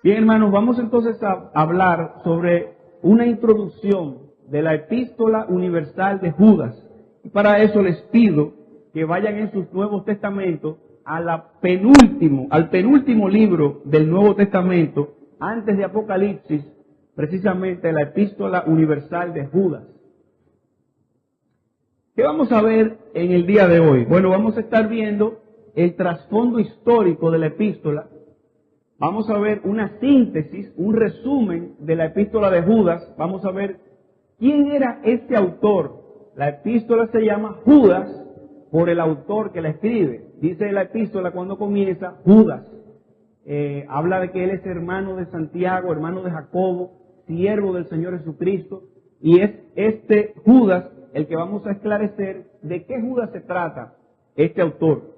Bien, hermanos, vamos entonces a hablar sobre una introducción de la Epístola Universal de Judas. Y para eso les pido que vayan en sus Nuevos Testamentos al penúltimo libro del Nuevo Testamento, antes de Apocalipsis, precisamente la Epístola Universal de Judas. ¿Qué vamos a ver en el día de hoy? Bueno, vamos a estar viendo el trasfondo histórico de la epístola. Vamos a ver una síntesis, un resumen de la epístola de Judas. Vamos a ver quién era este autor. La epístola se llama Judas por el autor que la escribe. Dice la epístola cuando comienza, Judas. Habla de que él es hermano de Santiago, hermano de Jacobo, siervo del Señor Jesucristo. Y es este Judas el que vamos a esclarecer de qué Judas se trata, este autor.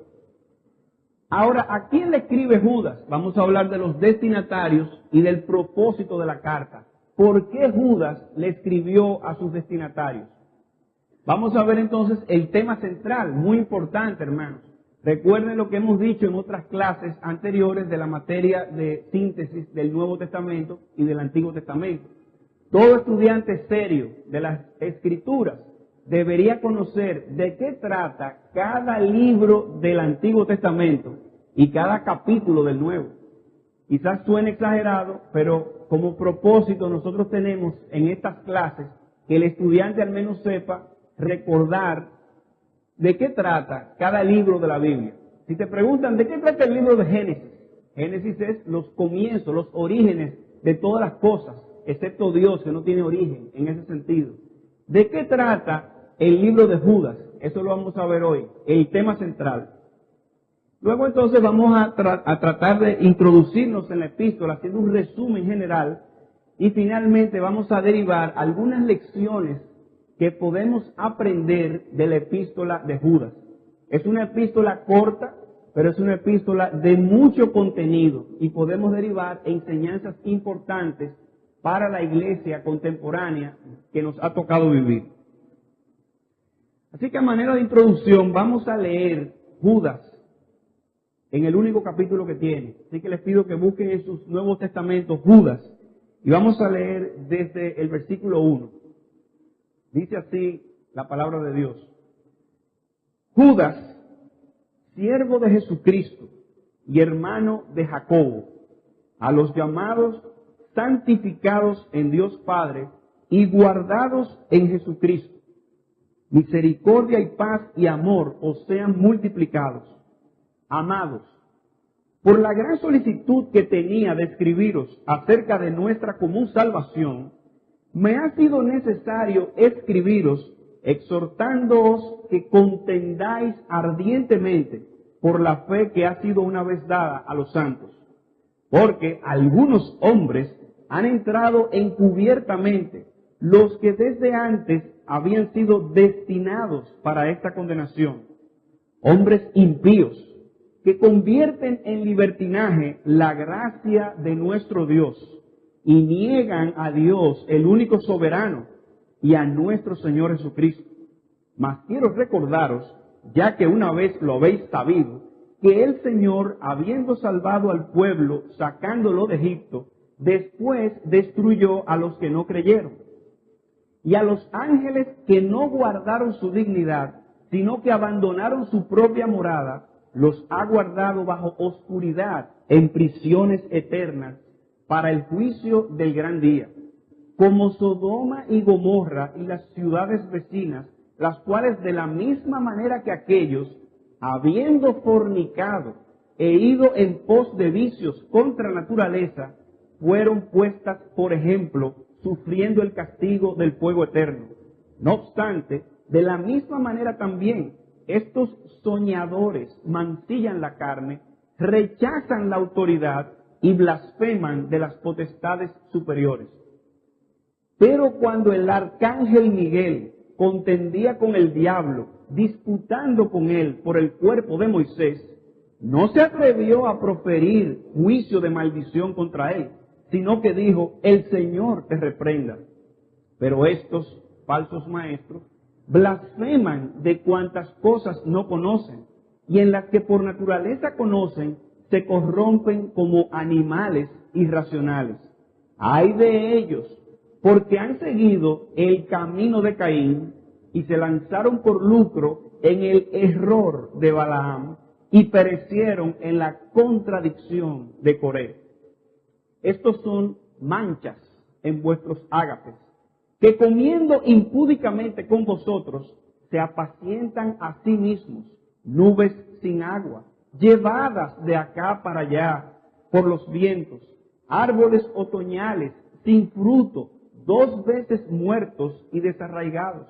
Ahora, ¿a quién le escribe Judas? Vamos a hablar de los destinatarios y del propósito de la carta. ¿Por qué Judas le escribió a sus destinatarios? Vamos a ver entonces el tema central, muy importante, hermanos. Recuerden lo que hemos dicho en otras clases anteriores de la materia de síntesis del Nuevo Testamento y del Antiguo Testamento. Todo estudiante serio de las Escrituras debería conocer de qué trata cada libro del Antiguo Testamento y cada capítulo del Nuevo. Quizás suene exagerado, pero como propósito nosotros tenemos en estas clases que el estudiante al menos sepa recordar de qué trata cada libro de la Biblia. Si te preguntan de qué trata el libro de Génesis, Génesis es los comienzos, los orígenes de todas las cosas, excepto Dios, que no tiene origen en ese sentido. ¿De qué trata el libro de Judas? Eso lo vamos a ver hoy, el tema central. Luego entonces vamos a tratar de introducirnos en la epístola, haciendo un resumen general, y finalmente vamos a derivar algunas lecciones que podemos aprender de la epístola de Judas. Es una epístola corta, pero es una epístola de mucho contenido, y podemos derivar enseñanzas importantes para la iglesia contemporánea que nos ha tocado vivir. Así que a manera de introducción vamos a leer Judas en el único capítulo que tiene. Así que les pido que busquen en sus Nuevos Testamentos Judas y vamos a leer desde el versículo 1. Dice así la palabra de Dios. Judas, siervo de Jesucristo y hermano de Jacobo, a los llamados santificados en Dios Padre y guardados en Jesucristo. Misericordia y paz y amor os sean multiplicados. Amados, por la gran solicitud que tenía de escribiros acerca de nuestra común salvación, me ha sido necesario escribiros exhortándoos que contendáis ardientemente por la fe que ha sido una vez dada a los santos. Porque algunos hombres han entrado encubiertamente, los que desde antes habían sido destinados para esta condenación. Hombres impíos, que convierten en libertinaje la gracia de nuestro Dios y niegan a Dios, el único soberano, y a nuestro Señor Jesucristo. Mas quiero recordaros, ya que una vez lo habéis sabido, que el Señor, habiendo salvado al pueblo, sacándolo de Egipto, después destruyó a los que no creyeron. Y a los ángeles que no guardaron su dignidad, sino que abandonaron su propia morada, los ha guardado bajo oscuridad en prisiones eternas para el juicio del gran día. Como Sodoma y Gomorra y las ciudades vecinas, las cuales de la misma manera que aquellos, habiendo fornicado e ido en pos de vicios contra naturaleza, fueron puestas por ejemplo, sufriendo el castigo del fuego eterno. No obstante, de la misma manera también, estos soñadores mancillan la carne, rechazan la autoridad y blasfeman de las potestades superiores. Pero cuando el arcángel Miguel contendía con el diablo, disputando con él por el cuerpo de Moisés, no se atrevió a proferir juicio de maldición contra él, sino que dijo, el Señor te reprenda. Pero estos falsos maestros blasfeman de cuantas cosas no conocen, y en las que por naturaleza conocen, se corrompen como animales irracionales. ¡Ay de ellos! Porque han seguido el camino de Caín y se lanzaron por lucro en el error de Balaam y perecieron en la contradicción de Coré. Estos son manchas en vuestros ágapes, que comiendo impúdicamente con vosotros, se apacientan a sí mismos, nubes sin agua, llevadas de acá para allá por los vientos, árboles otoñales sin fruto, 2 veces muertos y desarraigados,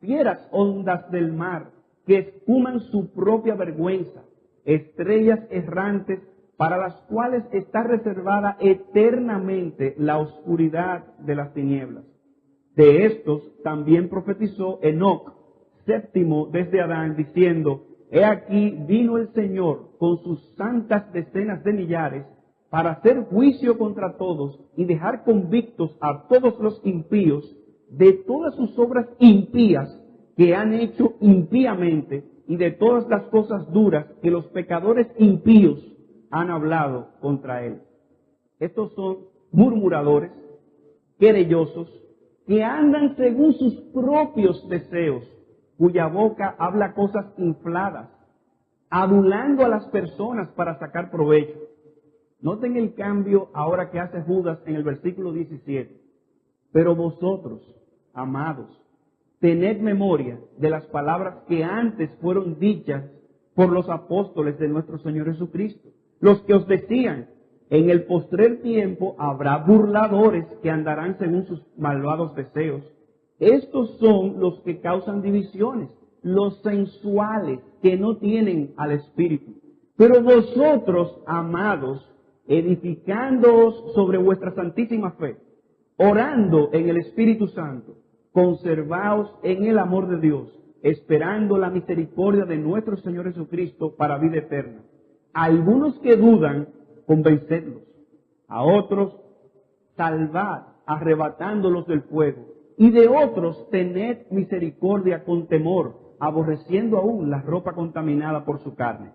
fieras ondas del mar que espuman su propia vergüenza, estrellas errantes para las cuales está reservada eternamente la oscuridad de las tinieblas. De estos también profetizó Enoc, séptimo desde Adán, diciendo: He aquí vino el Señor con sus santas decenas de millares para hacer juicio contra todos y dejar convictos a todos los impíos de todas sus obras impías que han hecho impíamente y de todas las cosas duras que los pecadores impíos han hablado contra él. Estos son murmuradores, querellosos, que andan según sus propios deseos, cuya boca habla cosas infladas, adulando a las personas para sacar provecho. Noten el cambio ahora que hace Judas en el versículo 17. Pero vosotros, amados, tened memoria de las palabras que antes fueron dichas por los apóstoles de nuestro Señor Jesucristo, los que os decían: en el postrer tiempo habrá burladores que andarán según sus malvados deseos. Estos son los que causan divisiones, los sensuales, que no tienen al Espíritu. Pero vosotros, amados, edificándoos sobre vuestra santísima fe, orando en el Espíritu Santo, conservaos en el amor de Dios, esperando la misericordia de nuestro Señor Jesucristo para vida eterna. A algunos que dudan, convencedlos; a otros, salvad, arrebatándolos del fuego; y de otros, tened misericordia con temor, aborreciendo aún la ropa contaminada por su carne.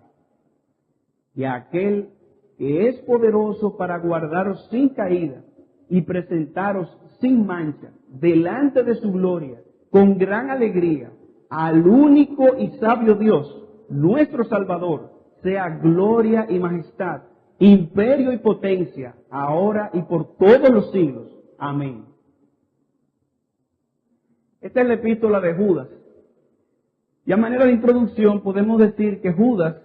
Y a aquel que es poderoso para guardaros sin caída y presentaros sin mancha delante de su gloria, con gran alegría, al único y sabio Dios, nuestro Salvador, sea gloria y majestad, imperio y potencia, ahora y por todos los siglos. Amén. Esta es la epístola de Judas. Y a manera de introducción podemos decir que Judas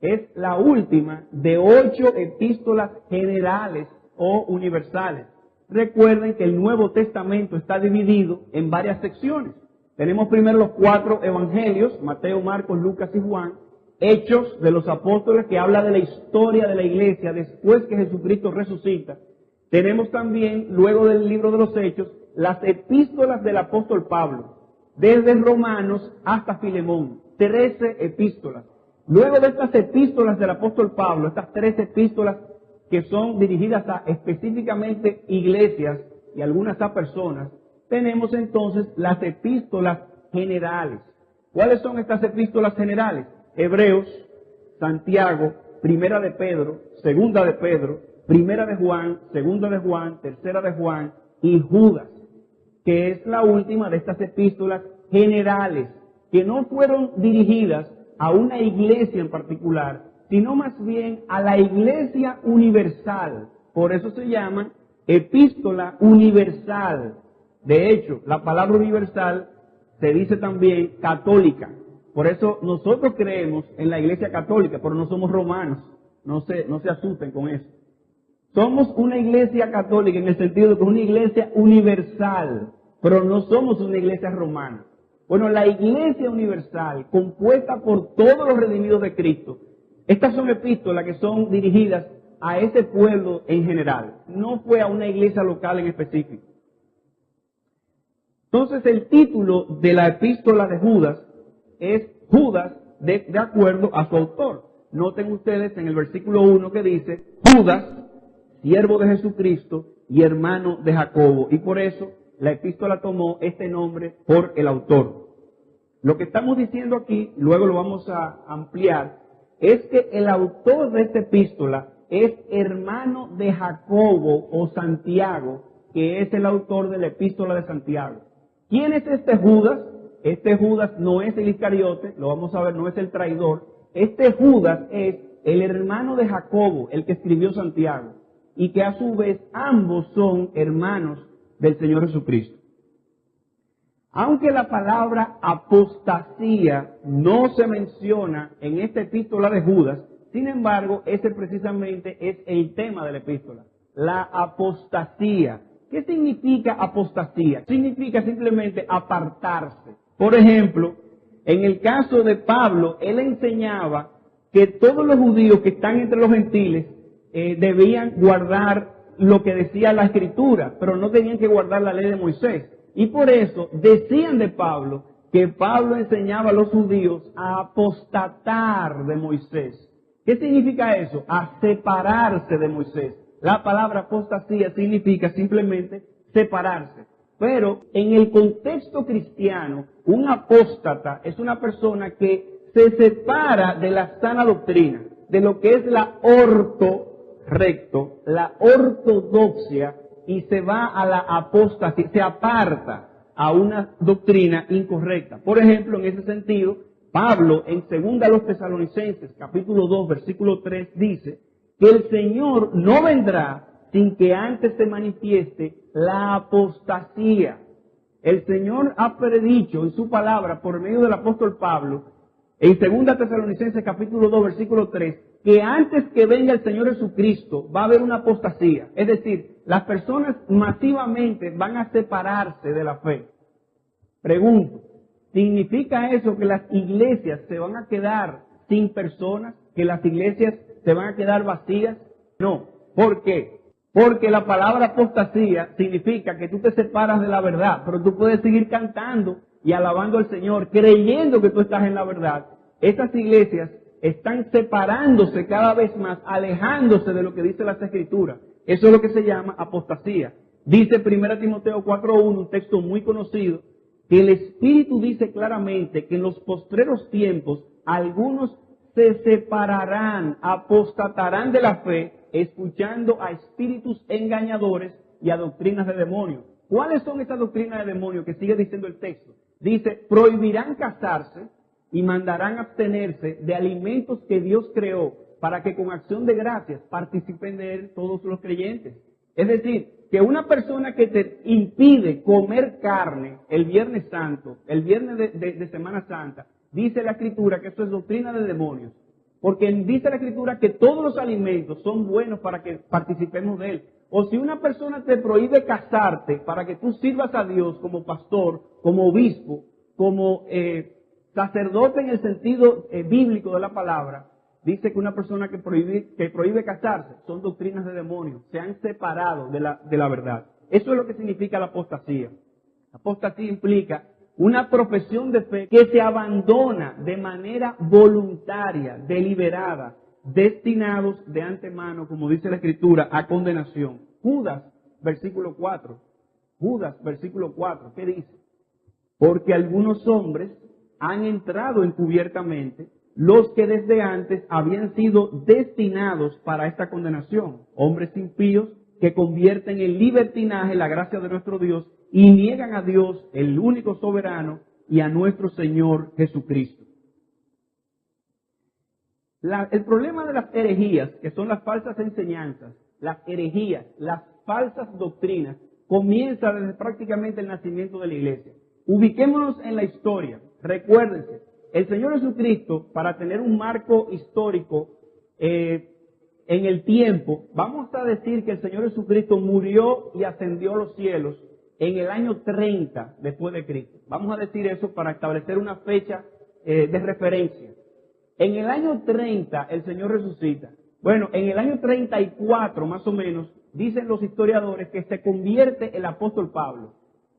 es la última de 8 epístolas generales o universales. Recuerden que el Nuevo Testamento está dividido en varias secciones. Tenemos primero los 4 evangelios, Mateo, Marcos, Lucas y Juan. Hechos de los apóstoles, que habla de la historia de la iglesia después que Jesucristo resucita. Tenemos también, luego del libro de los Hechos, las epístolas del apóstol Pablo, desde Romanos hasta Filemón, 13 epístolas. Luego de estas epístolas del apóstol Pablo, estas 13 epístolas que son dirigidas a específicamente iglesias y algunas a personas, tenemos entonces las epístolas generales. ¿Cuáles son estas epístolas generales? Hebreos, Santiago, Primera de Pedro, Segunda de Pedro, Primera de Juan, Segunda de Juan, Tercera de Juan y Judas, que es la última de estas epístolas generales, que no fueron dirigidas a una iglesia en particular, sino más bien a la iglesia universal. Por eso se llama epístola universal. De hecho, la palabra universal se dice también católica. Por eso nosotros creemos en la iglesia católica, pero no somos romanos. No se asusten con eso. Somos una iglesia católica en el sentido de que es una iglesia universal, pero no somos una iglesia romana. Bueno, la iglesia universal, compuesta por todos los redimidos de Cristo, estas son epístolas que son dirigidas a ese pueblo en general. No fue a una iglesia local en específico. Entonces el título de la epístola de Judas es Judas de acuerdo a su autor. Noten ustedes en el versículo 1 que dice Judas, siervo de Jesucristo y hermano de Jacobo. Y por eso la epístola tomó este nombre por el autor. Lo que estamos diciendo aquí, luego lo vamos a ampliar, es que el autor de esta epístola es hermano de Jacobo o Santiago, que es el autor de la epístola de Santiago. ¿Quién es este Judas? Este Judas no es el Iscariote, lo vamos a ver, no es el traidor. Este Judas es el hermano de Jacobo, el que escribió Santiago, y que a su vez ambos son hermanos del Señor Jesucristo. Aunque la palabra apostasía no se menciona en esta epístola de Judas, sin embargo, ese precisamente es el tema de la epístola, la apostasía. ¿Qué significa apostasía? Significa simplemente apartarse. Por ejemplo, en el caso de Pablo, él enseñaba que todos los judíos que están entre los gentiles debían guardar lo que decía la Escritura, pero no tenían que guardar la ley de Moisés. Y por eso decían de Pablo que Pablo enseñaba a los judíos a apostatar de Moisés. ¿Qué significa eso? A separarse de Moisés. La palabra apostasía significa simplemente separarse. Pero en el contexto cristiano, un apóstata es una persona que se separa de la sana doctrina, de lo que es la la ortodoxia, y se va a la apostasía, se aparta a una doctrina incorrecta. Por ejemplo, en ese sentido, Pablo en 2 a los Tesalonicenses, capítulo 2, versículo 3, dice que el Señor no vendrá sin que antes se manifieste la apostasía. El Señor ha predicho en su palabra por medio del apóstol Pablo, en 2 Tesalonicenses capítulo 2, versículo 3, que antes que venga el Señor Jesucristo va a haber una apostasía. Es decir, las personas masivamente van a separarse de la fe. Pregunto, ¿significa eso que las iglesias se van a quedar sin personas? ¿Que las iglesias se van a quedar vacías? No. ¿Por qué? Porque la palabra apostasía significa que tú te separas de la verdad, pero tú puedes seguir cantando y alabando al Señor, creyendo que tú estás en la verdad. Estas iglesias están separándose cada vez más, alejándose de lo que dice las Escrituras. Eso es lo que se llama apostasía. Dice 1 Timoteo 4.1, un texto muy conocido, que el Espíritu dice claramente que en los postreros tiempos algunos se separarán, apostatarán de la fe, escuchando a espíritus engañadores y a doctrinas de demonios. ¿Cuáles son esas doctrinas de demonios que sigue diciendo el texto? Dice, prohibirán casarse y mandarán abstenerse de alimentos que Dios creó para que con acción de gracias participen de él todos los creyentes. Es decir, que una persona que te impide comer carne el Viernes Santo, el viernes de Semana Santa, dice la Escritura que eso es doctrina de demonios. Porque dice la Escritura que todos los alimentos son buenos para que participemos de él. O si una persona te prohíbe casarte para que tú sirvas a Dios como pastor, como obispo, como sacerdote en el sentido bíblico de la palabra, dice que una persona que prohíbe casarse son doctrinas de demonios, se han separado de la verdad. Eso es lo que significa la apostasía. La apostasía implica una profesión de fe que se abandona de manera voluntaria, deliberada, destinados de antemano, como dice la Escritura, a condenación. Judas, versículo 4. Judas, versículo 4, ¿qué dice? Porque algunos hombres han entrado encubiertamente, los que desde antes habían sido destinados para esta condenación, hombres impíos que convierten en libertinaje la gracia de nuestro Dios y niegan a Dios, el único soberano, y a nuestro Señor Jesucristo. El problema de las herejías, que son las falsas enseñanzas, las herejías, las falsas doctrinas, comienza desde prácticamente el nacimiento de la iglesia. Ubiquémonos en la historia. Recuérdense, el Señor Jesucristo, para tener un marco histórico en el tiempo, vamos a decir que el Señor Jesucristo murió y ascendió a los cielos en el año 30 después de Cristo. Vamos a decir eso para establecer una fecha de referencia. En el año 30 el Señor resucita. Bueno, en el año 34 más o menos, dicen los historiadores que se convierte el apóstol Pablo.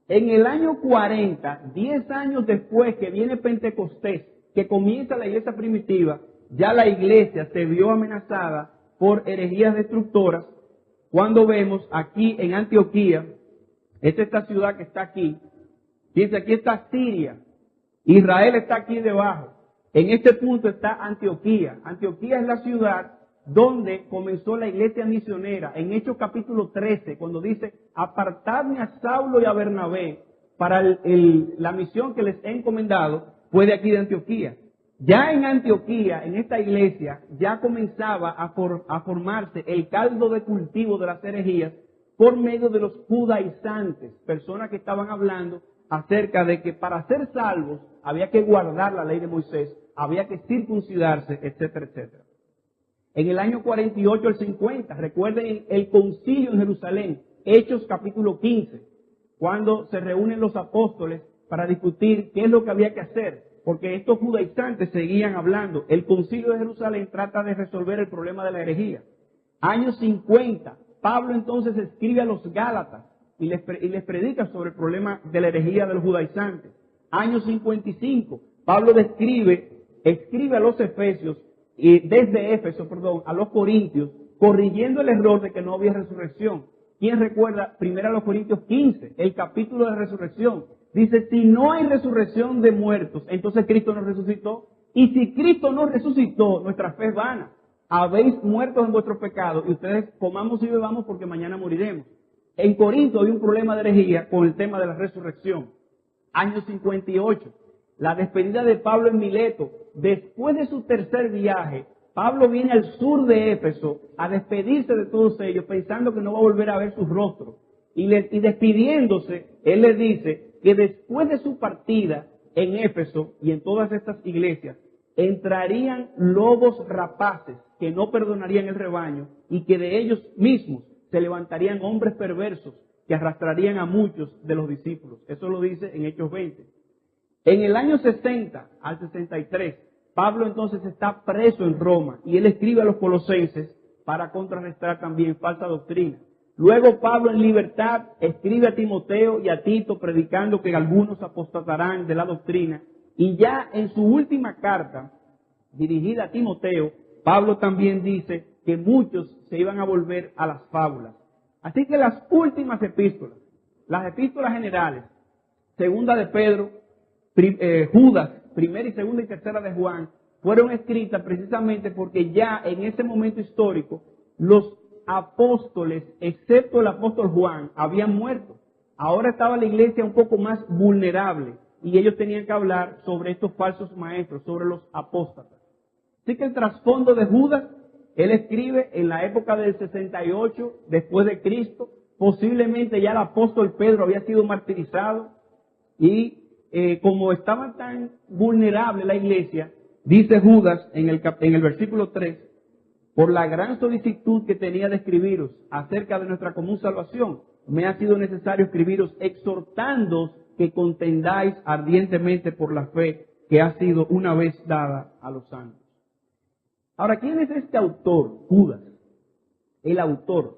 En el año 40, 10 años después que viene Pentecostés, que comienza la iglesia primitiva, ya la iglesia se vio amenazada por herejías destructoras, cuando vemos aquí en Antioquía, esta ciudad que está aquí, fíjense, aquí está Siria, Israel está aquí debajo, En este punto está Antioquía. Antioquía es la ciudad donde comenzó la iglesia misionera. En Hechos capítulo 13, cuando dice, apartadme a Saulo y a Bernabé para la misión que les he encomendado, fue de aquí de Antioquía. Ya en Antioquía, en esta iglesia, ya comenzaba a formarse el caldo de cultivo de las herejías por medio de los judaizantes, personas que estaban hablando acerca de que para ser salvos había que guardar la ley de Moisés, había que circuncidarse, etcétera, etcétera. En el año 48 al 50, recuerden el concilio en Jerusalén, Hechos capítulo 15, cuando se reúnen los apóstoles para discutir qué es lo que había que hacer, porque estos judaizantes seguían hablando. El concilio de Jerusalén trata de resolver el problema de la herejía. Años 50, Pablo entonces escribe a los Gálatas y les predica sobre el problema de la herejía de los judaizantes. Años 55, Pablo escribe a los Efesios y desde Éfeso, a los Corintios, corrigiendo el error de que no había resurrección. ¿Quién recuerda? Primero a los Corintios 15, el capítulo de resurrección. Dice, si no hay resurrección de muertos, entonces Cristo no resucitó. Y si Cristo no resucitó, nuestra fe es vana. Habéis muerto en vuestros pecados y ustedes comamos y bebamos porque mañana moriremos. En Corinto había un problema de herejía con el tema de la resurrección. Año 58, la despedida de Pablo en Mileto. Después de su tercer viaje, Pablo viene al sur de Éfeso a despedirse de todos ellos, pensando que no va a volver a ver sus rostros. Y despidiéndose, él les dice que después de su partida en Éfeso y en todas estas iglesias, entrarían lobos rapaces que no perdonarían el rebaño y que de ellos mismos se levantarían hombres perversos que arrastrarían a muchos de los discípulos. Eso lo dice en Hechos 20. En el año 60 al 63, Pablo entonces está preso en Roma y él escribe a los colosenses para contrarrestar también falsa doctrina. Luego Pablo en libertad escribe a Timoteo y a Tito predicando que algunos apostatarán de la doctrina. Y ya en su última carta dirigida a Timoteo, Pablo también dice que muchos se iban a volver a las fábulas. Así que las últimas epístolas, las epístolas generales, segunda de Pedro, Judas, primera y segunda y tercera de Juan, fueron escritas precisamente porque ya en ese momento histórico los apóstoles, excepto el apóstol Juan, habían muerto. Ahora estaba la iglesia un poco más vulnerable y ellos tenían que hablar sobre estos falsos maestros, sobre los apóstatas. Así que el trasfondo de Judas, él escribe en la época del 68 después de Cristo, posiblemente ya el apóstol Pedro había sido martirizado y como estaba tan vulnerable la iglesia, dice Judas en el versículo 3, por la gran solicitud que tenía de escribiros acerca de nuestra común salvación, me ha sido necesario escribiros exhortándoos que contendáis ardientemente por la fe que ha sido una vez dada a los santos. Ahora, ¿quién es este autor? Judas. El autor.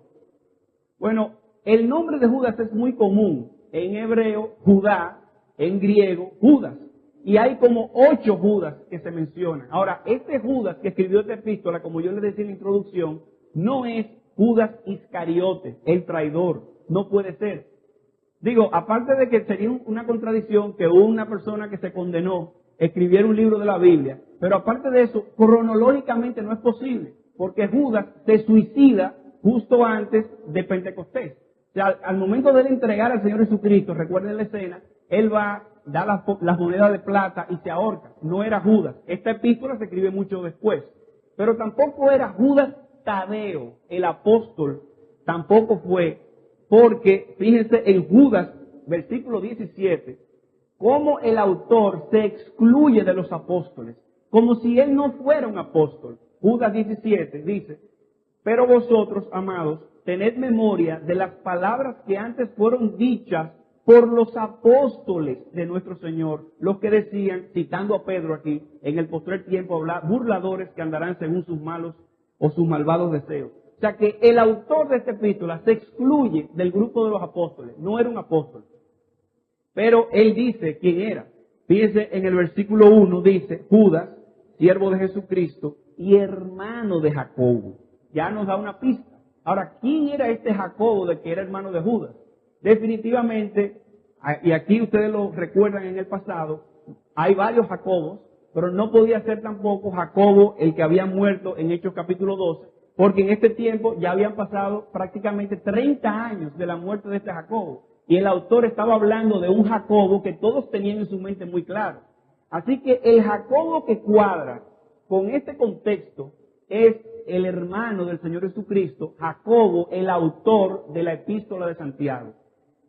Bueno, el nombre de Judas es muy común. En hebreo, Judá, en griego, Judas. Y hay como 8 Judas que se mencionan. Ahora, este Judas que escribió esta epístola, como yo les decía en la introducción, no es Judas Iscariote, el traidor. No puede ser. Digo, aparte de que sería una contradicción que una persona que se condenó escribiera un libro de la Biblia, pero aparte de eso, cronológicamente no es posible, porque Judas se suicida justo antes de Pentecostés. O sea, al momento de él entregar al Señor Jesucristo, recuerden la escena, él va, da las monedas de plata y se ahorca. No era Judas. Esta epístola se escribe mucho después. Pero tampoco era Judas Tadeo, el apóstol, tampoco fue, porque fíjense en Judas, versículo 17, cómo el autor se excluye de los apóstoles, como si él no fuera un apóstol. Judas 17 dice, pero vosotros, amados, tened memoria de las palabras que antes fueron dichas por los apóstoles de nuestro Señor, los que decían, citando a Pedro aquí, en el postrer tiempo habrá burladores que andarán según sus malos o sus malvados deseos. O sea que el autor de esta epístola se excluye del grupo de los apóstoles, no era un apóstol. Pero él dice quién era. Fíjense en el versículo 1 dice, Judas, siervo de Jesucristo y hermano de Jacobo. Ya nos da una pista. Ahora, ¿quién era este Jacobo de que era hermano de Judas? Definitivamente, y aquí ustedes lo recuerdan en el pasado, hay varios Jacobos. pero no podía ser tampoco Jacobo el que había muerto en Hechos capítulo 12, porque en este tiempo ya habían pasado prácticamente 30 años de la muerte de este Jacobo. Y el autor estaba hablando de un Jacobo que todos tenían en su mente muy claro. Así que el Jacobo que cuadra con este contexto es el hermano del Señor Jesucristo, Jacobo, el autor de la epístola de Santiago.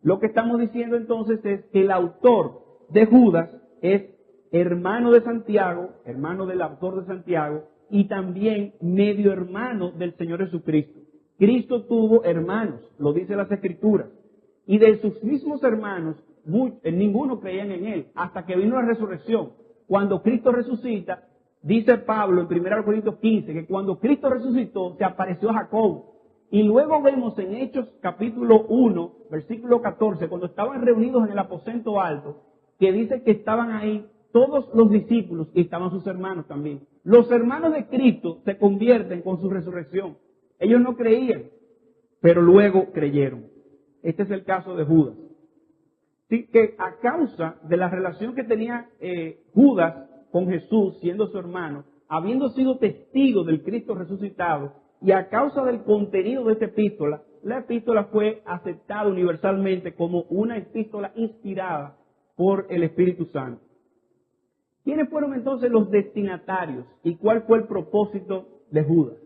Lo que estamos diciendo entonces es que el autor de Judas es hermano de Santiago, hermano del autor de Santiago, y también medio hermano del Señor Jesucristo. Cristo tuvo hermanos, lo dice las Escrituras. Y de sus mismos hermanos, ninguno creían en él, hasta que vino la resurrección. Cuando Cristo resucita, dice Pablo en 1 Corintios 15, que cuando Cristo resucitó, se apareció a Jacobo. Y luego vemos en Hechos capítulo 1, versículo 14, cuando estaban reunidos en el aposento alto, que dice que estaban ahí todos los discípulos y estaban sus hermanos también. Los hermanos de Cristo se convierten con su resurrección. Ellos no creían, pero luego creyeron. Este es el caso de Judas. Así que a causa de la relación que tenía Judas con Jesús, siendo su hermano, habiendo sido testigo del Cristo resucitado, y a causa del contenido de esta epístola, la epístola fue aceptada universalmente como una epístola inspirada por el Espíritu Santo. ¿Quiénes fueron entonces los destinatarios y cuál fue el propósito de Judas?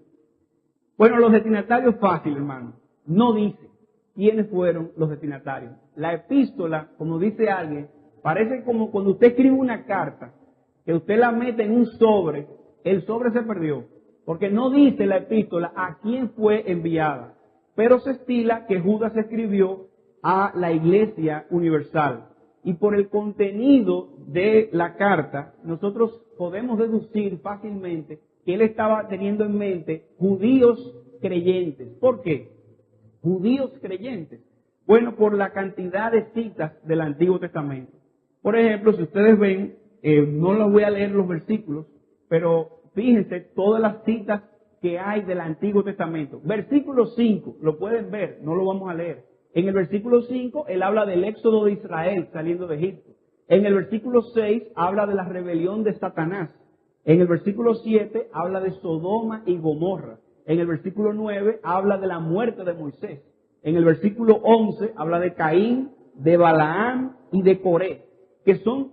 Bueno, los destinatarios fácil, hermano, no dice quiénes fueron los destinatarios. La epístola, como dice alguien, parece como cuando usted escribe una carta, que usted la mete en un sobre, el sobre se perdió, porque no dice la epístola a quién fue enviada, pero se estila que Judas escribió a la Iglesia Universal. Y por el contenido de la carta, nosotros podemos deducir fácilmente que él estaba teniendo en mente judíos creyentes. ¿Por qué? Judíos creyentes. Bueno, por la cantidad de citas del Antiguo Testamento. Por ejemplo, si ustedes ven, no les voy a leer los versículos, pero fíjense todas las citas que hay del Antiguo Testamento. Versículo 5, lo pueden ver, no lo vamos a leer. En el versículo 5, él habla del éxodo de Israel saliendo de Egipto. En el versículo 6, habla de la rebelión de Satanás. En el versículo 7, habla de Sodoma y Gomorra. En el versículo 9, habla de la muerte de Moisés. En el versículo 11, habla de Caín, de Balaam y de Coré, que son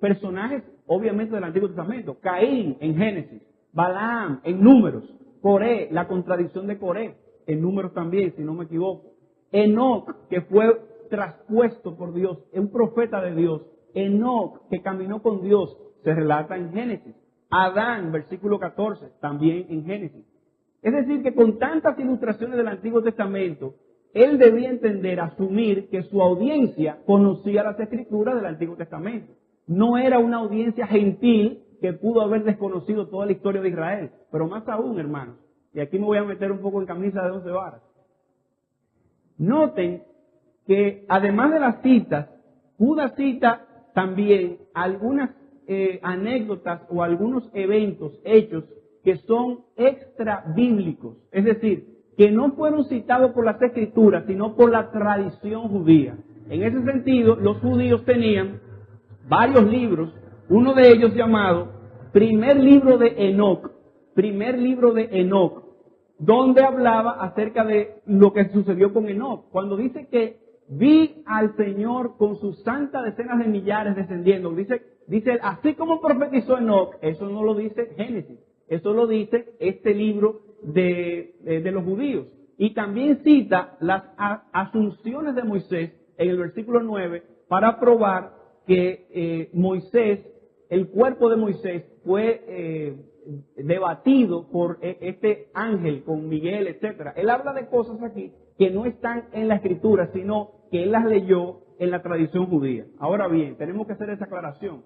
personajes obviamente del Antiguo Testamento. Caín en Génesis, Balaam en Números, Coré, la contradicción de Coré en Números también, si no me equivoco. Enoc, que fue traspuesto por Dios, es un profeta de Dios. Enoc, que caminó con Dios, se relata en Génesis. Adán, versículo 14, también en Génesis. Es decir, que con tantas ilustraciones del Antiguo Testamento, él debía entender, asumir que su audiencia conocía las Escrituras del Antiguo Testamento. No era una audiencia gentil que pudo haber desconocido toda la historia de Israel. Pero más aún, hermanos, y aquí me voy a meter un poco en camisa de 12 varas. Noten que además de las citas, Judas cita también algunas anécdotas o algunos eventos, hechos, que son extra bíblicos. Es decir, que no fueron citados por las Escrituras, sino por la tradición judía. En ese sentido, los judíos tenían varios libros, uno de ellos llamado Primer Libro de Enoc, donde hablaba acerca de lo que sucedió con Enoc. Cuando dice que vi al Señor con sus santas decenas de millares descendiendo, dice así como profetizó Enoc, eso no lo dice Génesis, eso lo dice este libro de los judíos. Y también cita las asunciones de Moisés en el versículo 9 para probar que Moisés, el cuerpo de Moisés fue debatido por este ángel con Miguel, etcétera. Él habla de cosas aquí que no están en la Escritura, sino que él las leyó en la tradición judía. Ahora bien, tenemos que hacer esa aclaración.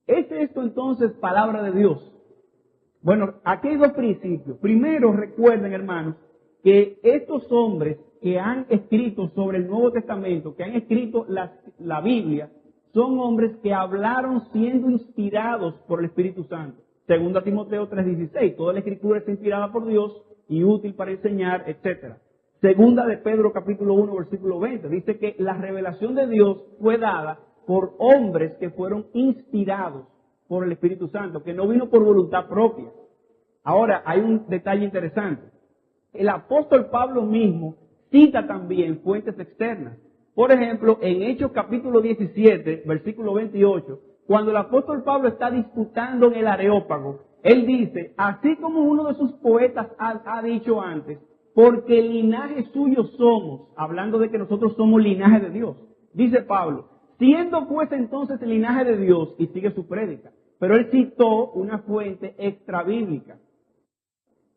¿Es esto entonces palabra de Dios? Bueno, aquí hay dos principios. Primero, recuerden, hermanos, que estos hombres que han escrito sobre el Nuevo Testamento, que han escrito la Biblia, son hombres que hablaron siendo inspirados por el Espíritu Santo. Segunda Timoteo 3:16, toda la Escritura es inspirada por Dios y útil para enseñar, etc. Segunda de Pedro capítulo 1, versículo 20, dice que la revelación de Dios fue dada por hombres que fueron inspirados por el Espíritu Santo, que no vino por voluntad propia. Ahora, hay un detalle interesante. El apóstol Pablo mismo cita también fuentes externas. Por ejemplo, en Hechos capítulo 17, versículo 28, cuando el apóstol Pablo está disputando en el Areópago, él dice, así como uno de sus poetas ha dicho antes, porque el linaje suyo somos, hablando de que nosotros somos linaje de Dios. Dice Pablo, siendo pues entonces el linaje de Dios, y sigue su prédica. Pero él citó una fuente extrabíblica.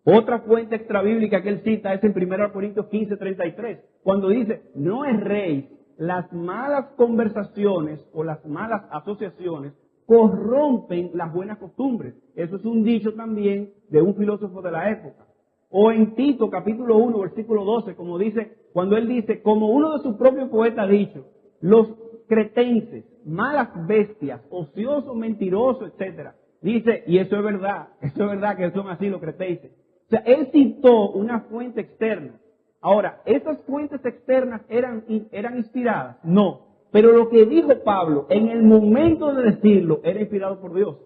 Otra fuente extrabíblica que él cita es en 1 Corintios 15:33, cuando dice, no erréis, las malas conversaciones o las malas asociaciones corrompen las buenas costumbres. Eso es un dicho también de un filósofo de la época. O en Tito capítulo 1, versículo 12, como dice, cuando él dice, como uno de sus propios poetas ha dicho, los cretenses, malas bestias, ociosos, mentirosos, etcétera. Dice, y eso es verdad que son así los cretenses. O sea, él citó una fuente externa. Ahora, ¿esas fuentes externas eran inspiradas? No. Pero lo que dijo Pablo en el momento de decirlo era inspirado por Dios.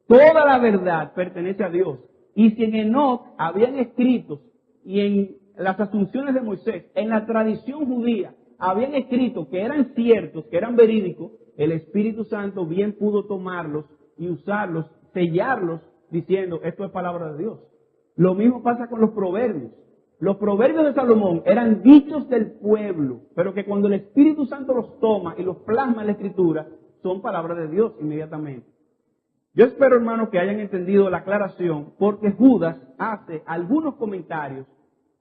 Toda la verdad pertenece a Dios. Y si en Enoc habían escritos y en las asunciones de Moisés, en la tradición judía, habían escrito que eran ciertos, que eran verídicos, el Espíritu Santo bien pudo tomarlos y usarlos, sellarlos, diciendo, esto es palabra de Dios. Lo mismo pasa con los proverbios. Los proverbios de Salomón eran dichos del pueblo, pero que cuando el Espíritu Santo los toma y los plasma en la Escritura, son palabras de Dios inmediatamente. Yo espero, hermanos, que hayan entendido la aclaración, porque Judas hace algunos comentarios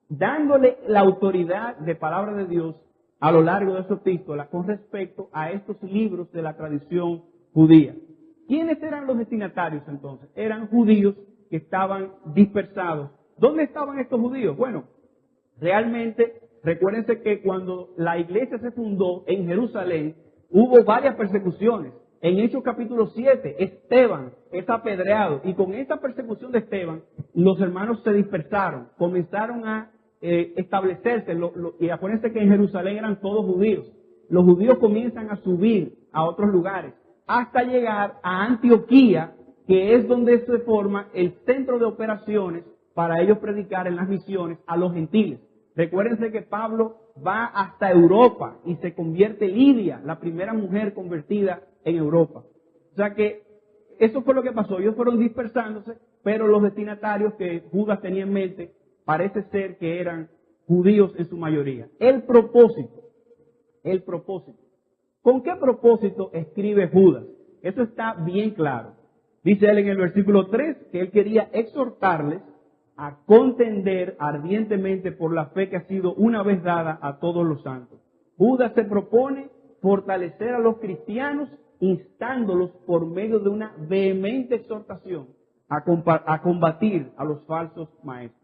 dándole la autoridad de palabra de Dios a lo largo de su epístola con respecto a estos libros de la tradición judía. ¿Quiénes eran los destinatarios entonces? Eran judíos que estaban dispersados. ¿Dónde estaban estos judíos? Bueno, realmente, recuérdense que cuando la iglesia se fundó en Jerusalén, hubo varias persecuciones. En Hechos capítulo 7, Esteban es apedreado, y con esta persecución de Esteban, los hermanos se dispersaron, comenzaron a establecerse, y acuérdense que en Jerusalén eran todos judíos. Los judíos comienzan a subir a otros lugares, hasta llegar a Antioquía, que es donde se forma el centro de operaciones para ellos predicar en las misiones a los gentiles. Recuérdense que Pablo va hasta Europa y se convierte Lidia, la primera mujer convertida en Europa. O sea que eso fue lo que pasó. Ellos fueron dispersándose, pero los destinatarios que Judas tenía en mente parece ser que eran judíos en su mayoría. El propósito. ¿Con qué propósito escribe Judas? Eso está bien claro. Dice él en el versículo 3 que él quería exhortarles a contender ardientemente por la fe que ha sido una vez dada a todos los santos. Judas se propone fortalecer a los cristianos, instándolos por medio de una vehemente exhortación a combatir a los falsos maestros.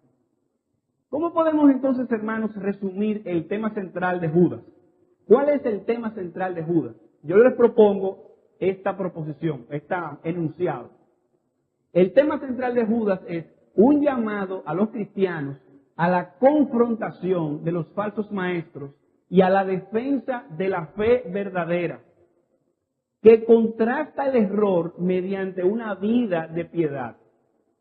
¿Cómo podemos entonces, hermanos, resumir el tema central de Judas? ¿Cuál es el tema central de Judas? Yo les propongo esta proposición, esta enunciado. El tema central de Judas es un llamado a los cristianos a la confrontación de los falsos maestros y a la defensa de la fe verdadera, que contrasta el error mediante una vida de piedad.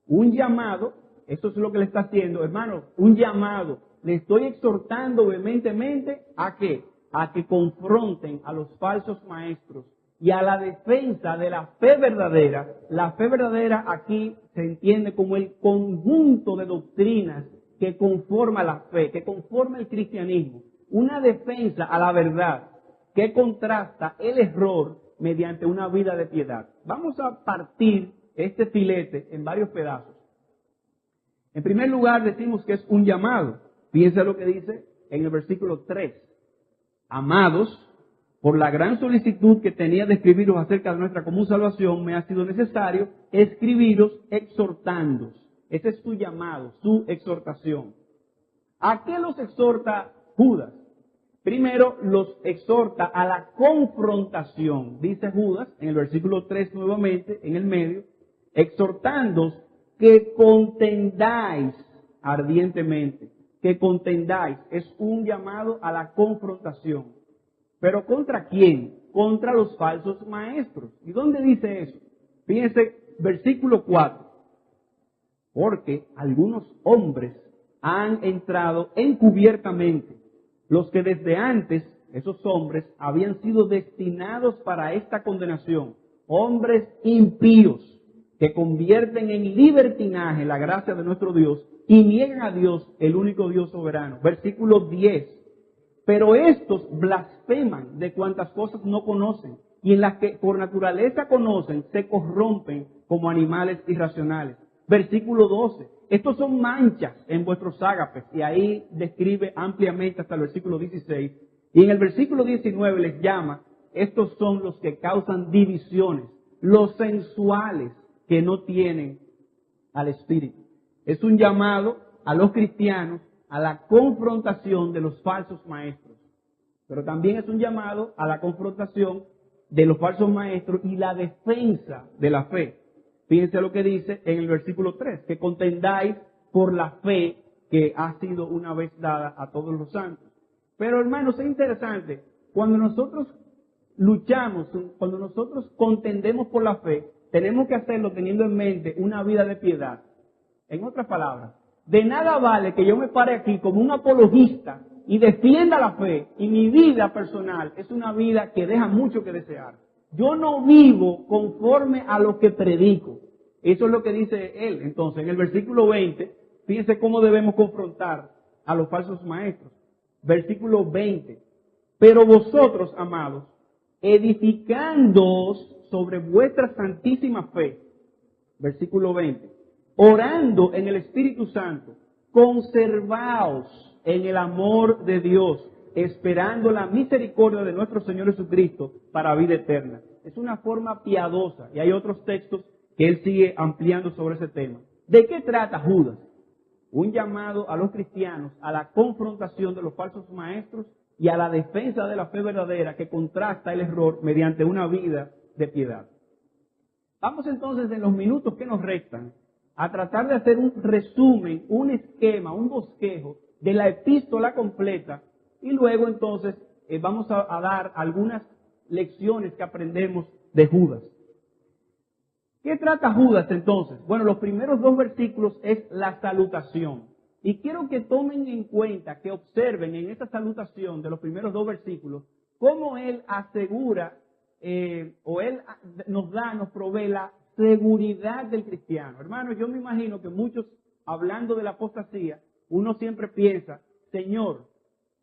Un llamado, eso es lo que le está haciendo, hermano, un llamado. Le estoy exhortando vehementemente ¿a qué? A que confronten a los falsos maestros y a la defensa de la fe verdadera. La fe verdadera aquí se entiende como el conjunto de doctrinas que conforma la fe, que conforma el cristianismo. Una defensa a la verdad que contrasta el error mediante una vida de piedad. Vamos a partir este filete en varios pedazos. En primer lugar, decimos que es un llamado. Piensa lo que dice en el versículo 3. Amados, por la gran solicitud que tenía de escribiros acerca de nuestra común salvación, me ha sido necesario escribiros exhortándoos. Ese es su llamado, su exhortación. ¿A qué los exhorta Judas? Primero, los exhorta a la confrontación. Dice Judas, en el versículo 3 nuevamente, en el medio, exhortándoos que contendáis ardientemente. Que contendáis. Es un llamado a la confrontación. ¿Pero contra quién? Contra los falsos maestros. ¿Y dónde dice eso? Fíjense, versículo 4. Porque algunos hombres han entrado encubiertamente, los que desde antes, esos hombres, habían sido destinados para esta condenación, hombres impíos, que convierten en libertinaje la gracia de nuestro Dios y niegan a Dios, el único Dios soberano. Versículo 10. Pero estos blasfeman de cuantas cosas no conocen, y en las que por naturaleza conocen, se corrompen como animales irracionales. Versículo 12. Estos son manchas en vuestros ágapes, y ahí describe ampliamente hasta el versículo 16. Y en el versículo 19 les llama, estos son los que causan divisiones, los sensuales que no tienen al Espíritu. Es un llamado a los cristianos a la confrontación de los falsos maestros, pero también es un llamado a la confrontación de los falsos maestros y la defensa de la fe. Fíjense lo que dice en el versículo 3, que contendáis por la fe que ha sido una vez dada a todos los santos. Pero hermanos, es interesante, cuando nosotros luchamos, cuando nosotros contendemos por la fe, tenemos que hacerlo teniendo en mente una vida de piedad. En otras palabras, de nada vale que yo me pare aquí como un apologista y defienda la fe, y mi vida personal es una vida que deja mucho que desear. Yo no vivo conforme a lo que predico. Eso es lo que dice él. Entonces, en el versículo 20, fíjense cómo debemos confrontar a los falsos maestros. Versículo 20. Pero vosotros, amados, edificándoos sobre vuestra santísima fe. Versículo 20. Orando en el Espíritu Santo, conservaos en el amor de Dios, esperando la misericordia de nuestro Señor Jesucristo para vida eterna. Es una forma piadosa, y hay otros textos que él sigue ampliando sobre ese tema. ¿De qué trata Judas? Un llamado a los cristianos a la confrontación de los falsos maestros y a la defensa de la fe verdadera que contrasta el error mediante una vida de piedad. Vamos entonces, en los minutos que nos restan, a tratar de hacer un resumen, un esquema, un bosquejo de la epístola completa, y luego entonces vamos a dar algunas lecciones que aprendemos de Judas. ¿Qué trata Judas entonces? Bueno, los primeros 2 versículos es la salutación. Y quiero que tomen en cuenta, que observen en esta salutación de los primeros 2 versículos, cómo él asegura, o él nos provee la seguridad del cristiano. Hermanos, yo me imagino que muchos, hablando de la apostasía, uno siempre piensa, Señor,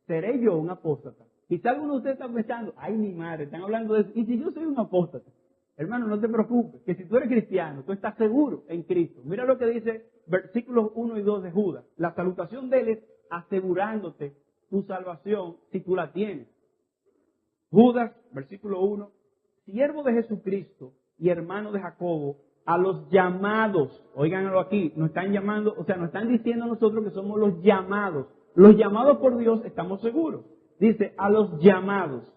¿seré yo un apóstata? Quizá alguno de ustedes está pensando, ay mi madre, están hablando de eso, ¿y si yo soy un apóstata? Hermano, no te preocupes, que si tú eres cristiano, tú estás seguro en Cristo. Mira lo que dice versículos 1 y 2 de Judas. La salutación de él es asegurándote tu salvación si tú la tienes. Judas, versículo 1, siervo de Jesucristo y hermano de Jacobo, a los llamados, óiganlo aquí, nos están llamando, o sea, nos están diciendo a nosotros que somos los llamados. Los llamados por Dios, estamos seguros. Dice, a los llamados,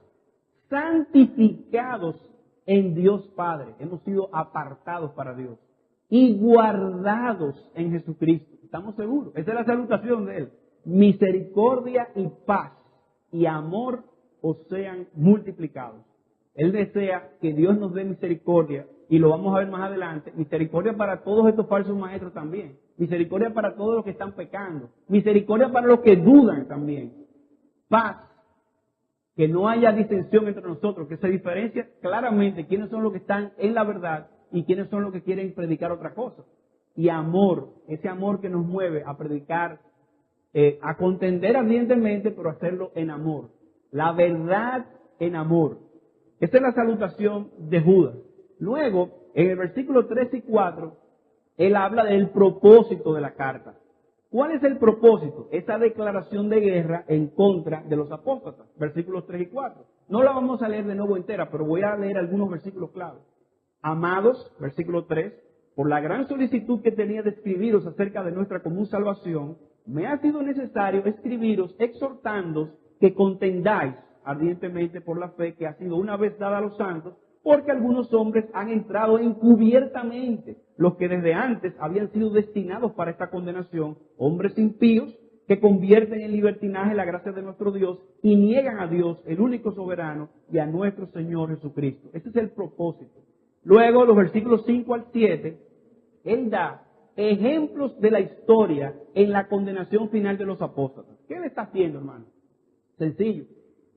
santificados en Dios Padre. Hemos sido apartados para Dios. Y guardados en Jesucristo. Estamos seguros. Esa es la salutación de Él. Misericordia y paz y amor os sean multiplicados. Él desea que Dios nos dé misericordia, y lo vamos a ver más adelante, misericordia para todos estos falsos maestros también, misericordia para todos los que están pecando, misericordia para los que dudan también, paz, que no haya disensión entre nosotros, que se diferencia claramente quiénes son los que están en la verdad y quiénes son los que quieren predicar otra cosa, y amor, ese amor que nos mueve a predicar, a contender ardientemente, pero hacerlo en amor, la verdad en amor. Esa es la salutación de Judas. Luego, en el versículo 3 y 4, él habla del propósito de la carta. ¿Cuál es el propósito? Esa declaración de guerra en contra de los apóstatas. Versículos 3 y 4. No la vamos a leer de nuevo entera, pero voy a leer algunos versículos claves. Amados, versículo 3, por la gran solicitud que tenía de escribiros acerca de nuestra común salvación, me ha sido necesario escribiros exhortándoos que contendáis ardientemente por la fe que ha sido una vez dada a los santos, porque algunos hombres han entrado encubiertamente, los que desde antes habían sido destinados para esta condenación, hombres impíos que convierten en libertinaje la gracia de nuestro Dios y niegan a Dios, el único soberano, y a nuestro Señor Jesucristo. Ese es el propósito. Luego, los versículos 5 al 7, él da ejemplos de la historia en la condenación final de los apóstoles. ¿Qué le está haciendo, hermano? Sencillo.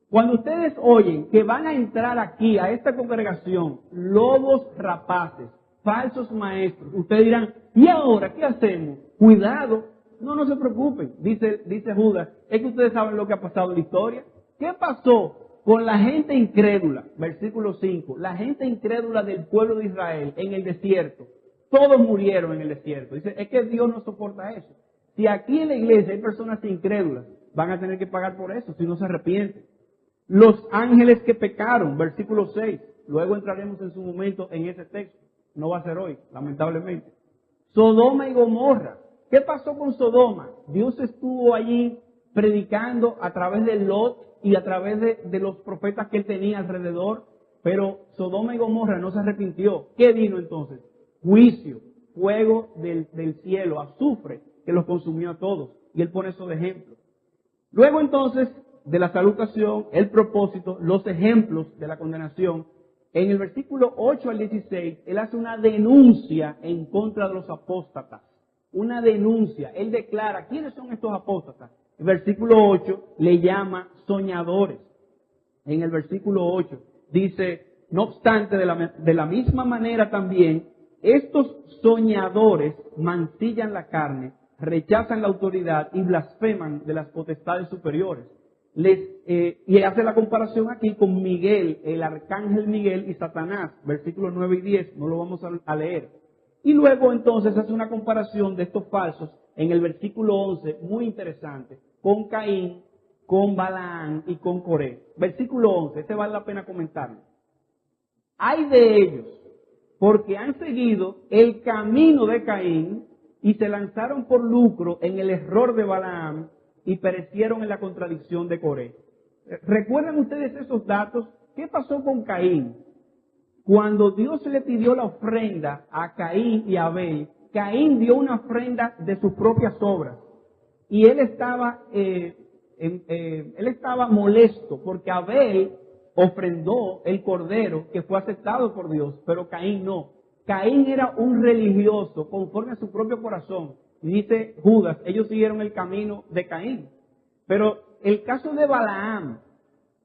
Cuando ustedes oyen que van a entrar aquí, a esta congregación, lobos rapaces, falsos maestros, ustedes dirán, ¿y ahora qué hacemos? Cuidado, no se preocupen, dice Judas, es que ustedes saben lo que ha pasado en la historia. ¿Qué pasó con la gente incrédula? Versículo 5, la gente incrédula del pueblo de Israel en el desierto. Todos murieron en el desierto. Dice, es que Dios no soporta eso. Si aquí en la iglesia hay personas incrédulas, van a tener que pagar por eso si no se arrepienten. Los ángeles que pecaron, versículo 6. Luego entraremos en su momento en ese texto. No va a ser hoy, lamentablemente. Sodoma y Gomorra. ¿Qué pasó con Sodoma? Dios estuvo allí predicando a través de Lot y a través de los profetas que él tenía alrededor. Pero Sodoma y Gomorra no se arrepintió. ¿Qué vino entonces? Juicio, fuego del cielo, azufre, que los consumió a todos. Y él pone eso de ejemplo. Luego entonces, de la salutación, el propósito, los ejemplos de la condenación, en el versículo 8 al 16, él hace una denuncia en contra de los apóstatas. Una denuncia. Él declara, ¿quiénes son estos apóstatas? El versículo 8 le llama soñadores. En el versículo 8 dice, no obstante, de la misma manera también, estos soñadores mancillan la carne, rechazan la autoridad y blasfeman de las potestades superiores. Y hace la comparación aquí con Miguel, el arcángel Miguel y Satanás, versículos 9 y 10, no lo vamos a leer. Y luego entonces hace una comparación de estos falsos en el versículo 11, muy interesante, con Caín, con Balaam y con Coré. Versículo 11, este vale la pena comentarlo. Hay de ellos, porque han seguido el camino de Caín y se lanzaron por lucro en el error de Balaam y perecieron en la contradicción de Coré. ¿Recuerdan ustedes esos datos? ¿Qué pasó con Caín? Cuando Dios le pidió la ofrenda a Caín y a Abel, Caín dio una ofrenda de sus propias obras. Y él estaba molesto porque Abel ofrendó el cordero que fue aceptado por Dios, pero Caín no. Caín era un religioso conforme a su propio corazón. Y dice Judas, ellos siguieron el camino de Caín. Pero el caso de Balaam,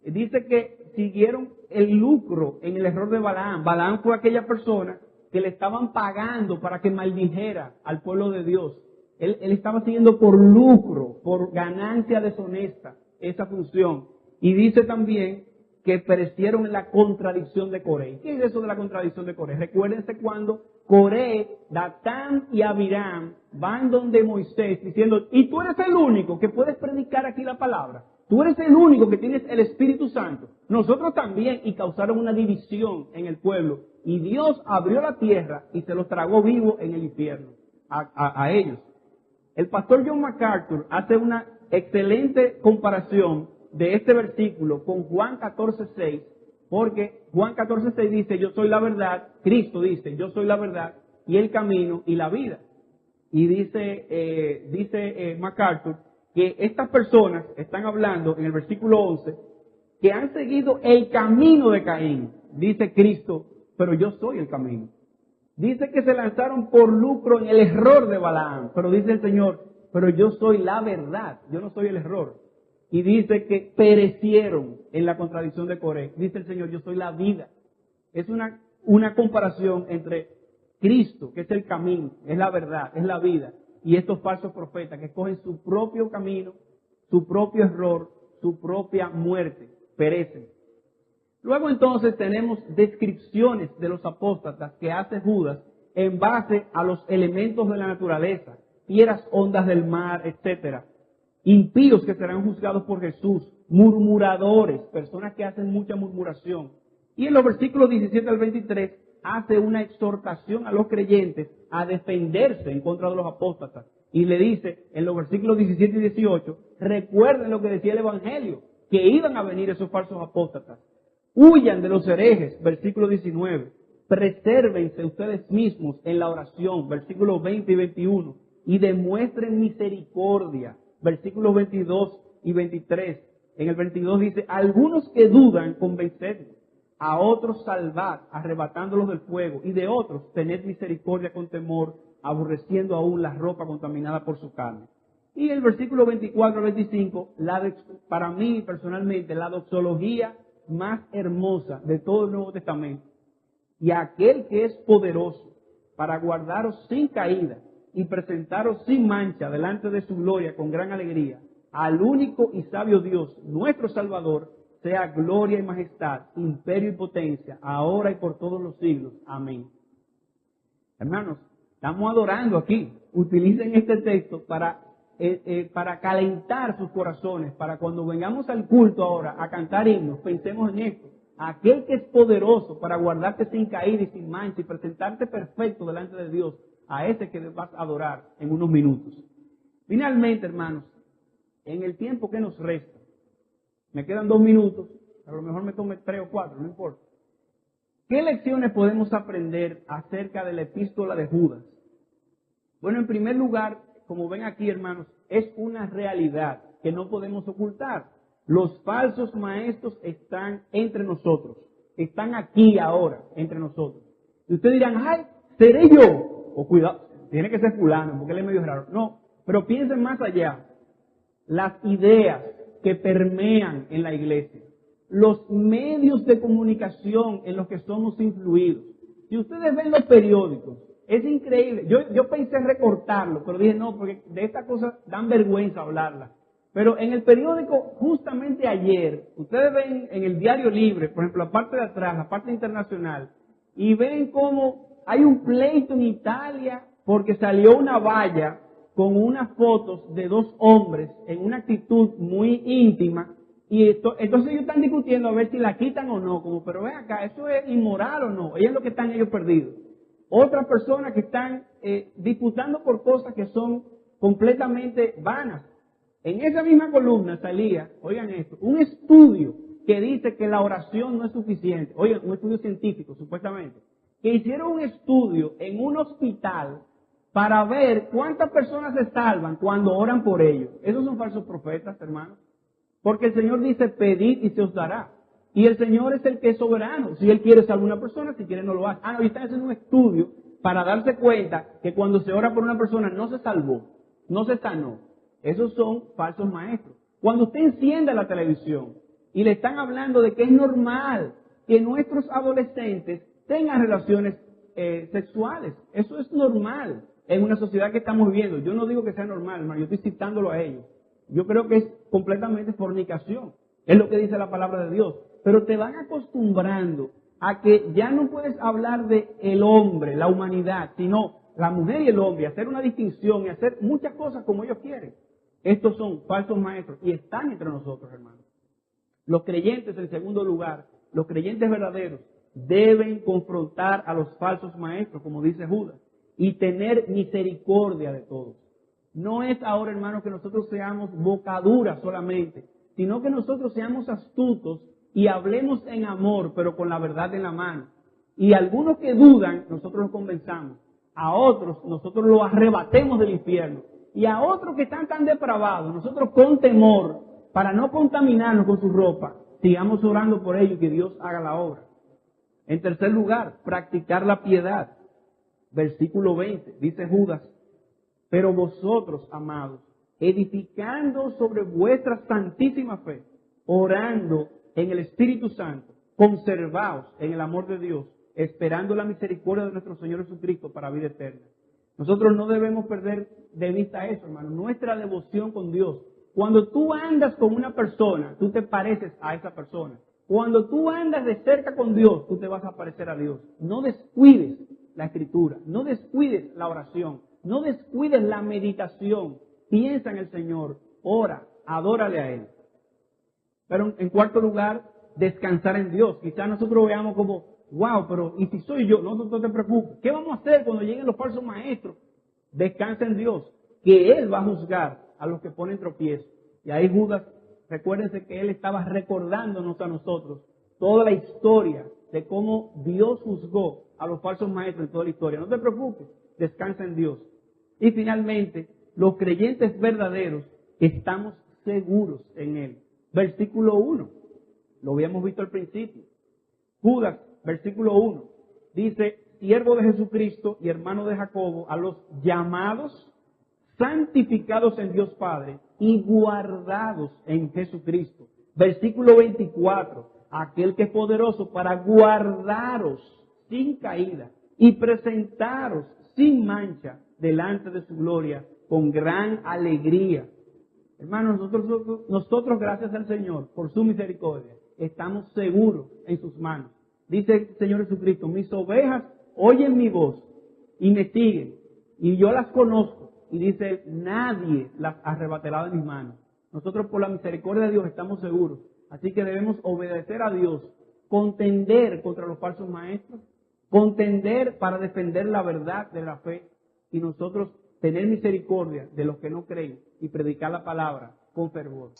dice que siguieron el lucro en el error de Balaam. Balaam fue aquella persona que le estaban pagando para que maldijera al pueblo de Dios. Él estaba siguiendo por lucro, por ganancia deshonesta, esa función. Y dice también que perecieron en la contradicción de Coré. ¿Qué es eso de la contradicción de Coré? Recuérdense cuando Coré, Datán y Abiram van donde Moisés diciendo, y tú eres el único que puedes predicar aquí la palabra. Tú eres el único que tienes el Espíritu Santo. Nosotros también, y causaron una división en el pueblo. Y Dios abrió la tierra y se los tragó vivo en el infierno a ellos. El pastor John MacArthur hace una excelente comparación de este versículo con Juan 14:6, porque Juan 14:6 dice, yo soy la verdad, Cristo dice, yo soy la verdad y el camino y la vida. Y dice MacArthur que estas personas están hablando en el versículo 11 que han seguido el camino de Caín, dice Cristo, pero yo soy el camino. Dice que se lanzaron por lucro en el error de Balaam, pero dice el Señor, pero yo soy la verdad, yo no soy el error. Y dice que perecieron en la contradicción de Coré. Dice el Señor, yo soy la vida. Es una comparación entre Cristo, que es el camino, es la verdad, es la vida, y estos falsos profetas que cogen su propio camino, su propio error, su propia muerte, perecen. Luego entonces tenemos descripciones de los apóstatas que hace Judas en base a los elementos de la naturaleza, fieras ondas del mar, etcétera. Impíos que serán juzgados por Jesús, murmuradores, personas que hacen mucha murmuración. Y en los versículos 17 al 23 hace una exhortación a los creyentes a defenderse en contra de los apóstatas. Y le dice en los versículos 17 y 18, recuerden lo que decía el Evangelio, que iban a venir esos falsos apóstatas. Huyan de los herejes, versículo 19. Presérvense ustedes mismos en la oración, versículos 20 y 21. Y demuestren misericordia, versículos 22 y 23. En el 22 dice, algunos que dudan, convencedlos. a otros salvad, arrebatándolos del fuego, y de otros tened misericordia con temor, aborreciendo aún la ropa contaminada por su carne. Y el versículo 24 al 25, para mí personalmente, la doxología más hermosa de todo el Nuevo Testamento. Y aquel que es poderoso para guardaros sin caída y presentaros sin mancha delante de su gloria con gran alegría, al único y sabio Dios, nuestro Salvador, sea gloria y majestad, imperio y potencia, ahora y por todos los siglos. Amén. Hermanos, estamos adorando aquí. Utilicen este texto para calentar sus corazones, para cuando vengamos al culto ahora a cantar himnos, pensemos en esto. Aquel que es poderoso para guardarte sin caída y sin mancha y presentarte perfecto delante de Dios, a ese que vas a adorar en unos minutos. Finalmente, hermanos, en el tiempo que nos resta, me quedan 2 minutos, a lo mejor me tome 3 o 4, no importa. ¿Qué lecciones podemos aprender acerca de la epístola de Judas? Bueno, en primer lugar, como ven aquí, hermanos, es una realidad que no podemos ocultar. Los falsos maestros están entre nosotros, están aquí ahora entre nosotros. Y ustedes dirán, ¡ay, seré yo! O cuidado, tiene que ser fulano, porque él es medio raro. No, pero piensen más allá. Las ideas que permean en la iglesia, los medios de comunicación en los que somos influidos. Si ustedes ven los periódicos, es increíble. Yo pensé recortarlo, pero dije no, porque de estas cosas dan vergüenza hablarlas. Pero en el periódico, justamente ayer, ustedes ven en el Diario Libre, por ejemplo, la parte de atrás, la parte internacional, y ven cómo hay un pleito en Italia porque salió una valla con unas fotos de 2 hombres en una actitud muy íntima, y entonces ellos están discutiendo a ver si la quitan o no, como, pero ven acá, ¿eso es inmoral o no? Ellos es lo que están ellos perdidos. Otras personas que están disputando por cosas que son completamente vanas. En esa misma columna salía, oigan esto, un estudio que dice que la oración no es suficiente. Oigan, un estudio científico, supuestamente. Que hicieron un estudio en un hospital para ver cuántas personas se salvan cuando oran por ellos. Esos son falsos profetas, hermanos. Porque el Señor dice, pedid y se os dará. Y el Señor es el que es soberano. Si Él quiere salvar a una persona, si quiere no lo hace. No, y están haciendo un estudio para darse cuenta que cuando se ora por una persona no se salvó, no se sanó. Esos son falsos maestros. Cuando usted enciende la televisión y le están hablando de que es normal que nuestros adolescentes tengan relaciones sexuales. Eso es normal en una sociedad que estamos viviendo. Yo no digo que sea normal, hermano, yo estoy citándolo a ellos. Yo creo que es completamente fornicación. Es lo que dice la palabra de Dios. Pero te van acostumbrando a que ya no puedes hablar de el hombre, la humanidad, sino la mujer y el hombre, hacer una distinción y hacer muchas cosas como ellos quieren. Estos son falsos maestros y están entre nosotros, hermanos. Los creyentes, en segundo lugar, los creyentes verdaderos, deben confrontar a los falsos maestros, como dice Judas, y tener misericordia de todos. No es ahora, hermanos, que nosotros seamos bocaduras solamente, sino que nosotros seamos astutos y hablemos en amor, pero con la verdad en la mano. Y algunos que dudan, nosotros los convenzamos. A otros, nosotros los arrebatemos del infierno. Y a otros que están tan depravados, nosotros con temor, para no contaminarnos con su ropa, sigamos orando por ellos y que Dios haga la obra. En tercer lugar, practicar la piedad. Versículo 20, dice Judas, pero vosotros, amados, edificando sobre vuestra santísima fe, orando en el Espíritu Santo, conservaos en el amor de Dios, esperando la misericordia de nuestro Señor Jesucristo para vida eterna. Nosotros no debemos perder de vista eso, hermano, nuestra devoción con Dios. Cuando tú andas con una persona, tú te pareces a esa persona. Cuando tú andas de cerca con Dios, tú te vas a parecer a Dios. No descuides la escritura, no descuides la oración, no descuides la meditación. Piensa en el Señor, ora, adórale a Él. Pero en cuarto lugar, descansar en Dios. Quizás nosotros veamos como, wow, pero ¿y si soy yo? No te preocupes. ¿Qué vamos a hacer cuando lleguen los falsos maestros? Descansa en Dios, que Él va a juzgar a los que ponen tropiezo. Y ahí Judas, recuérdense que él estaba recordándonos a nosotros toda la historia de cómo Dios juzgó a los falsos maestros en toda la historia. No te preocupes, descansa en Dios. Y finalmente, los creyentes verdaderos estamos seguros en Él. Versículo 1, lo habíamos visto al principio. Judas, versículo 1, dice, siervo de Jesucristo y hermano de Jacobo, a los llamados, santificados en Dios Padre y guardados en Jesucristo. Versículo 24, aquel que es poderoso para guardaros sin caída y presentaros sin mancha delante de su gloria con gran alegría. Hermanos, nosotros gracias al Señor por su misericordia, estamos seguros en sus manos. Dice el Señor Jesucristo, mis ovejas oyen mi voz y me siguen, y yo las conozco. Y dice, nadie las arrebatará de mis manos. Nosotros por la misericordia de Dios estamos seguros. Así que debemos obedecer a Dios, contender contra los falsos maestros, contender para defender la verdad de la fe, y nosotros tener misericordia de los que no creen y predicar la palabra con fervor.